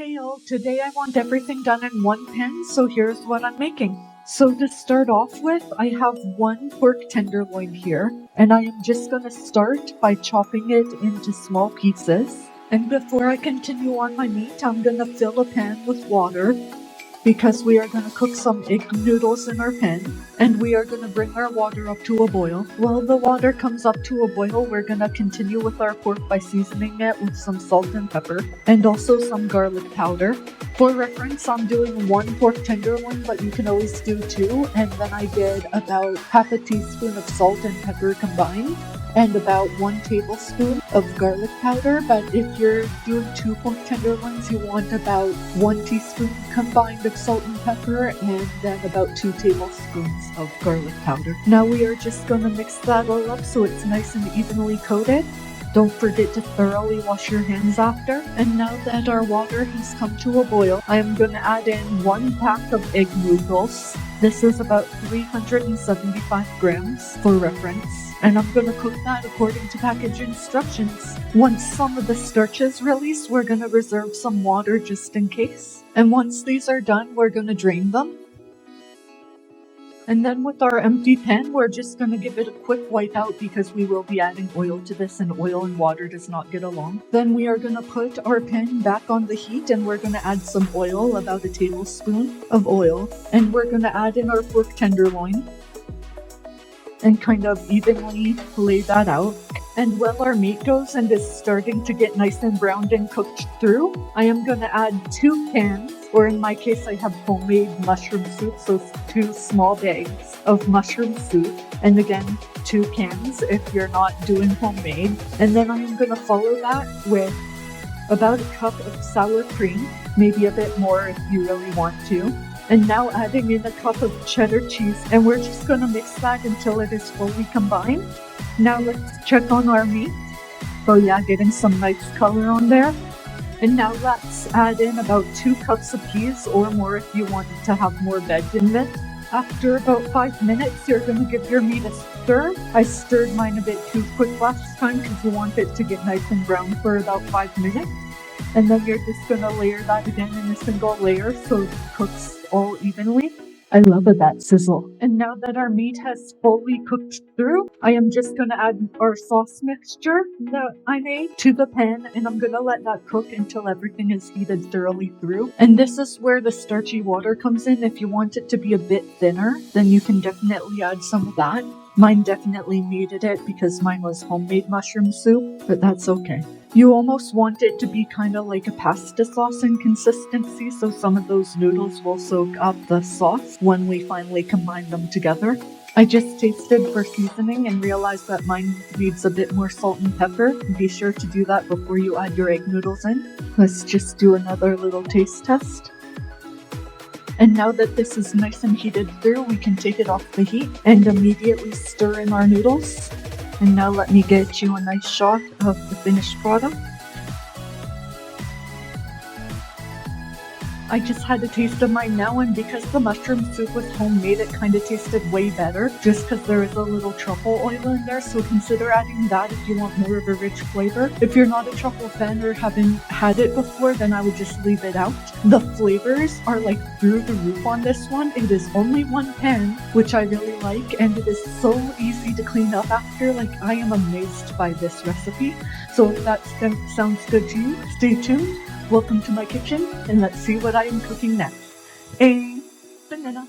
Hey all, today I want everything done in one pan, so here's what I'm making. So to start off with, I have one pork tenderloin here, and I am just gonna start by chopping it into small pieces. And before I continue on my meat, I'm gonna fill a pan with water because we are going to cook some egg noodles in our pan, and we are going to bring our water up to a boil. While the water comes up to a boil, we're going to continue with our pork by seasoning it with some salt and pepper, and also some garlic powder. For reference, I'm doing one pork tenderloin, but you can always do two, and then I did about half a teaspoon of salt and pepper combined, and about 1 tablespoon of garlic powder. But if you're doing 2 pork tenderloins, you want about 1 teaspoon combined of salt and pepper, and then about 2 tablespoons of garlic powder. Now we are just going to mix that all up so it's nice and evenly coated. Don't forget to thoroughly wash your hands after. And now that our water has come to a boil, I am going to add in 1 pack of egg noodles. This is about 375 grams for reference. And I'm going to cook that according to package instructions. Once some of the starch is released, we're going to reserve some water just in case. And once these are done, we're going to drain them. And then with our empty pan, we're just going to give it a quick wipe out because we will be adding oil to this, and oil and water does not get along. Then we are going to put our pan back on the heat, and we're going to add some oil, about a tablespoon of oil. And we're going to add in our pork tenderloin and kind of evenly lay that out. And while our meat goes and is starting to get nice and browned and cooked through, I am going to add 2 cans, or in my case I have homemade mushroom soup, so 2 small bags of mushroom soup, and again 2 cans if you're not doing homemade. And then I am going to follow that with about a cup of sour cream, maybe a bit more if you really want to. And now adding in a cup of cheddar cheese, and we're just going to mix that until it is fully combined. Now let's check on our meat. So yeah, getting some nice color on there. And now let's add in about 2 cups of peas or more if you want to have more veg in it. After about 5 minutes, you're going to give your meat a stir. I stirred mine a bit too quick last time because you want it to get nice and brown for about 5 minutes. And then you're just going to layer that again in a single layer so it cooks all evenly. I love it, that sizzle. And now that our meat has fully cooked through, I am just going to add our sauce mixture that I made to the pan, and I'm going to let that cook until everything is heated thoroughly through. And this is where the starchy water comes in. If you want it to be a bit thinner, then you can definitely add some of that. Mine definitely needed it because mine was homemade mushroom soup, but that's okay. You almost want it to be kind of like a pasta sauce in consistency, so some of those noodles will soak up the sauce when we finally combine them together. I just tasted for seasoning and realized that mine needs a bit more salt and pepper. Be sure to do that before you add your egg noodles in. Let's just do another little taste test. And now that this is nice and heated through, we can take it off the heat and immediately stir in our noodles. And now let me get you a nice shot of the finished product. I just had a taste of mine now, and because the mushroom soup was homemade, it kind of tasted way better just because there is a little truffle oil in there, so consider adding that if you want more of a rich flavor. If you're not a truffle fan or haven't had it before, then I would just leave it out. The flavors are like through the roof on this one. It is only 1 pan, which I really like, and it is so easy to clean up after. Like, I am amazed by this recipe. So if that sounds good to you, stay tuned. Welcome to my kitchen, and let's see what I am cooking next. A banana.